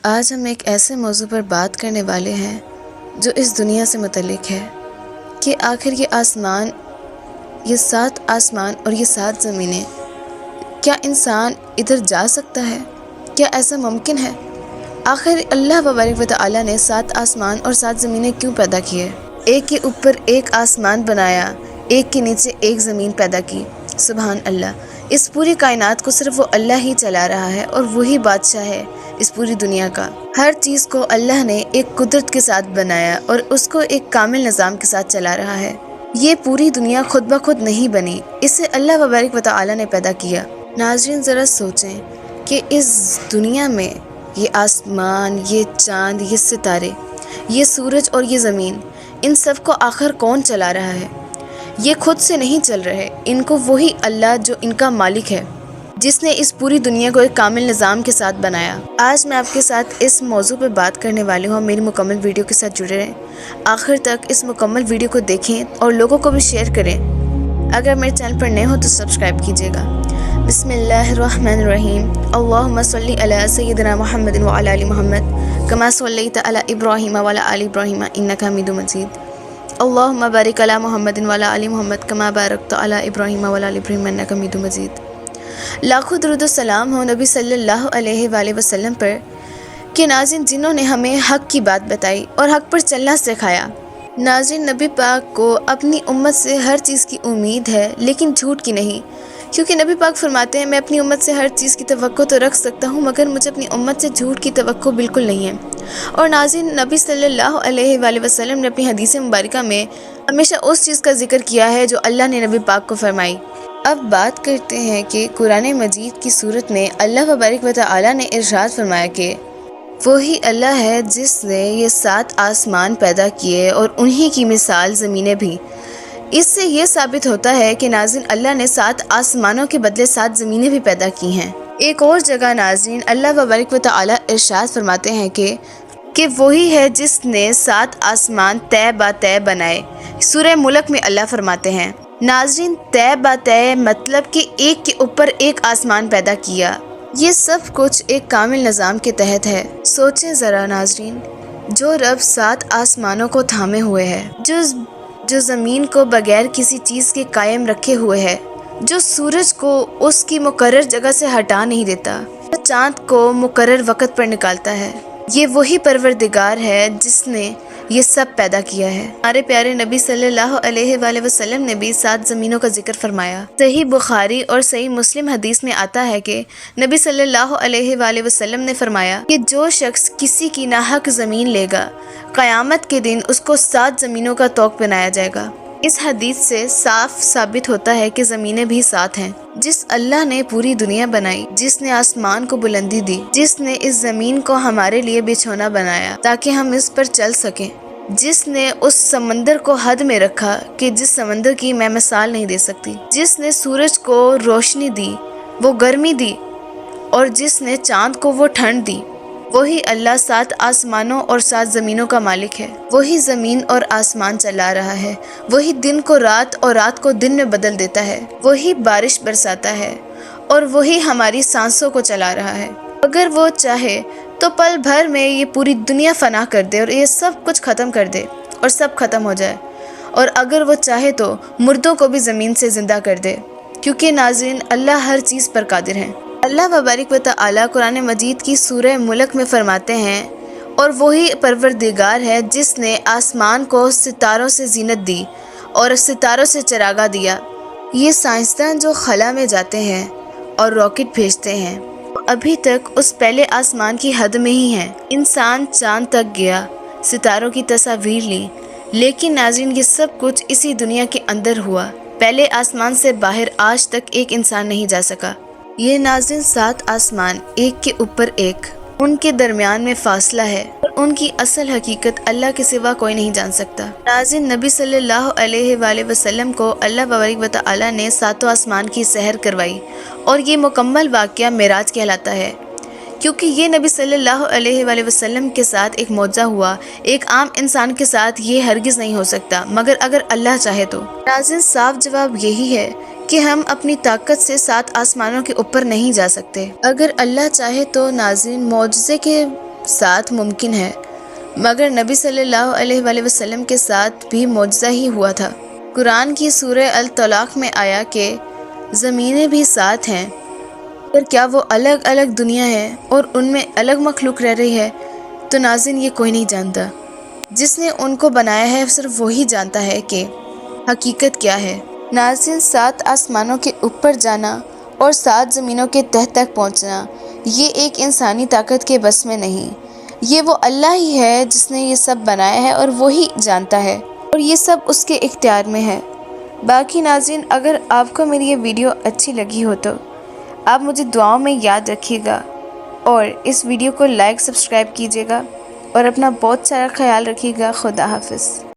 آج ہم ایک ایسے موضوع پر بات کرنے والے ہیں جو اس دنیا سے متعلق ہے کہ آخر یہ 7 آسمان اور یہ 7 زمینیں، کیا انسان ادھر جا سکتا ہے؟ کیا ایسا ممکن ہے؟ آخر اللہ تبارک و تعالیٰ نے 7 آسمان اور 7 زمینیں کیوں پیدا کیے؟ ایک کے اوپر ایک آسمان بنایا، ایک کے نیچے ایک زمین پیدا کی۔ سبحان اللہ، اس پوری کائنات کو صرف وہ اللہ ہی چلا رہا ہے اور وہی بادشاہ ہے اس پوری دنیا کا۔ ہر چیز کو اللہ نے ایک قدرت کے ساتھ بنایا اور اس کو ایک کامل نظام کے ساتھ چلا رہا ہے۔ یہ پوری دنیا خود بخود نہیں بنی، اسے اللہ تبارک و تعالیٰ نے پیدا کیا۔ ناظرین ذرا سوچیں کہ اس دنیا میں یہ آسمان، یہ چاند، یہ ستارے، یہ سورج اور یہ زمین، ان سب کو آخر کون چلا رہا ہے؟ یہ خود سے نہیں چل رہے، ان کو وہی اللہ جو ان کا مالک ہے، جس نے اس پوری دنیا کو ایک کامل نظام کے ساتھ بنایا۔ آج میں آپ کے ساتھ اس موضوع پہ بات کرنے والی ہوں، میری مکمل ویڈیو کے ساتھ جڑے رہیں، آخر تک اس مکمل ویڈیو کو دیکھیں اور لوگوں کو بھی شیئر کریں۔ اگر میرے چینل پر نئے ہو تو سبسکرائب کیجیے گا۔ بسم اللہ الرحمن الرحیم، اللہم صلی علی سیدنا محمد وعلی آل محمد کما صلیت علی ابراہیم وعلی آل ابراہیم انک حمید مجید، اللہم بارک علی محمد وعلی آل محمد کما بارکت علی ابراہیم وعلی آل ابراہیم انک حمید مجید۔ لاکھوں درود و سلام ہو نبی صلی اللہ علیہ وآلہ وسلم پر کہ ناظرین جنہوں نے ہمیں حق کی بات بتائی اور حق پر چلنا سکھایا۔ ناظرین نبی پاک کو اپنی امت سے ہر چیز کی امید ہے لیکن جھوٹ کی نہیں، کیونکہ نبی پاک فرماتے ہیں میں اپنی امت سے ہر چیز کی توقع تو رکھ سکتا ہوں مگر مجھے اپنی امت سے جھوٹ کی توقع بالکل نہیں ہے۔ اور ناظرین نبی صلی اللہ علیہ وآلہ وسلم نے اپنی حدیث مبارکہ میں ہمیشہ اس چیز کا ذکر کیا ہے جو اللہ نے نبی پاک کو فرمائی۔ اب بات کرتے ہیں کہ قرآن مجید کی صورت میں اللہ تبارک و تعالیٰ نے ارشاد فرمایا کہ وہی اللہ ہے جس نے یہ 7 آسمان پیدا کیے اور انہی کی مثال زمینیں بھی۔ اس سے یہ ثابت ہوتا ہے کہ ناظرین اللہ نے 7 آسمانوں کے بدلے 7 زمینیں بھی پیدا کی ہیں۔ ایک اور جگہ ناظرین اللہ تبارک و تعالیٰ ارشاد فرماتے ہیں کہ وہی ہے جس نے 7 آسمان طے با طے بنائے۔ سورہ ملک میں اللہ فرماتے ہیں ناظرین طے با طے مطلب کہ ایک کے اوپر ایک آسمان پیدا کیا۔ یہ سب کچھ ایک کامل نظام کے تحت ہے۔ سوچیں ذرا ناظرین، جو رب 7 آسمانوں کو تھامے ہوئے ہے، جو زمین کو بغیر کسی چیز کے قائم رکھے ہوئے ہے، جو سورج کو اس کی مقرر جگہ سے ہٹا نہیں دیتا، جو چاند کو مقرر وقت پر نکالتا ہے، یہ وہی پروردگار ہے جس نے یہ سب پیدا کیا ہے۔ ہمارے پیارے نبی صلی اللہ علیہ وآلہ وسلم نے بھی 7 زمینوں کا ذکر فرمایا۔ صحیح بخاری اور صحیح مسلم حدیث میں آتا ہے کہ نبی صلی اللہ علیہ وآلہ وسلم نے فرمایا کہ جو شخص کسی کی ناحق زمین لے گا قیامت کے دن اس کو 7 زمینوں کا طوق بنایا جائے گا۔ اس حدیث سے صاف ثابت ہوتا ہے کہ زمینیں بھی 7 ہیں۔ جس اللہ نے پوری دنیا بنائی، جس نے آسمان کو بلندی دی، جس نے اس زمین کو ہمارے لیے بچھونا بنایا تاکہ ہم اس پر چل سکیں، جس نے اس سمندر کو حد میں رکھا کہ جس سمندر کی میں مثال نہیں دے سکتی، جس نے سورج کو روشنی دی، وہ گرمی دی، اور جس نے چاند کو وہ ٹھنڈ دی، وہی اللہ 7 آسمانوں اور 7 زمینوں کا مالک ہے۔ وہی زمین اور آسمان چلا رہا ہے، وہی دن کو رات اور رات کو دن میں بدل دیتا ہے، وہی بارش برساتا ہے اور وہی ہماری سانسوں کو چلا رہا ہے۔ اگر وہ چاہے تو پل بھر میں یہ پوری دنیا فنا کر دے اور یہ سب کچھ ختم کر دے اور سب ختم ہو جائے، اور اگر وہ چاہے تو مردوں کو بھی زمین سے زندہ کر دے، کیونکہ ناظرین اللہ ہر چیز پر قادر ہیں۔ اللہ تبارک و تعالیٰ قرآن مجید کی سورہ ملک میں فرماتے ہیں اور وہی پروردگار ہے جس نے آسمان کو ستاروں سے زینت دی اور ستاروں سے چراغاں دیا۔ یہ سائنسدان جو خلا میں جاتے ہیں اور راکٹ بھیجتے ہیں ابھی تک اس پہلے آسمان کی حد میں ہی ہیں۔ انسان چاند تک گیا، ستاروں کی تصاویر لی، لیکن ناظرین یہ سب کچھ اسی دنیا کے اندر ہوا۔ پہلے آسمان سے باہر آج تک ایک انسان نہیں جا سکا۔ یہ ناظرین 7 آسمان ایک کے اوپر ایک، ان کے درمیان میں فاصلہ ہے اور ان کی اصل حقیقت اللہ کے سوا کوئی نہیں جان سکتا۔ ناظرین نبی صلی اللہ علیہ وآلہ وسلم کو اللہ تبارک و تعالیٰ نے 7 آسمان کی سحر کروائی اور یہ مکمل واقعہ معراج کہلاتا ہے، کیونکہ یہ نبی صلی اللہ علیہ وآلہ وسلم کے ساتھ ایک معجزہ ہوا۔ ایک عام انسان کے ساتھ یہ ہرگز نہیں ہو سکتا مگر اگر اللہ چاہے تو۔ ناظرین صاف جواب یہی ہے کہ ہم اپنی طاقت سے 7 آسمانوں کے اوپر نہیں جا سکتے۔ اگر اللہ چاہے تو ناظرین معجزے کے ساتھ ممکن ہے، مگر نبی صلی اللہ علیہ وآلہ وسلم کے ساتھ بھی معجزہ ہی ہوا تھا۔ قرآن کی سورہ الطلاق میں آیا کہ زمینیں بھی ساتھ ہیں، پر کیا وہ الگ الگ دنیا ہے اور ان میں الگ مخلوق رہ رہی ہے؟ تو ناظرین، یہ کوئی نہیں جانتا۔ جس نے ان کو بنایا ہے صرف وہی جانتا ہے کہ حقیقت کیا ہے۔ ناظرین، 7 آسمانوں کے اوپر جانا اور 7 زمینوں کے تہہ تک پہنچنا، یہ ایک انسانی طاقت کے بس میں نہیں۔ یہ وہ اللہ ہی ہے جس نے یہ سب بنایا ہے اور وہی جانتا ہے، اور یہ سب اس کے اختیار میں ہے۔ باقی ناظرین، اگر آپ کو میری یہ ویڈیو اچھی لگی ہو تو آپ مجھے دعاؤں میں یاد رکھیے گا، اور اس ویڈیو کو لائک سبسکرائب کیجیے گا، اور اپنا بہت سارا خیال رکھیے گا۔ خدا حافظ۔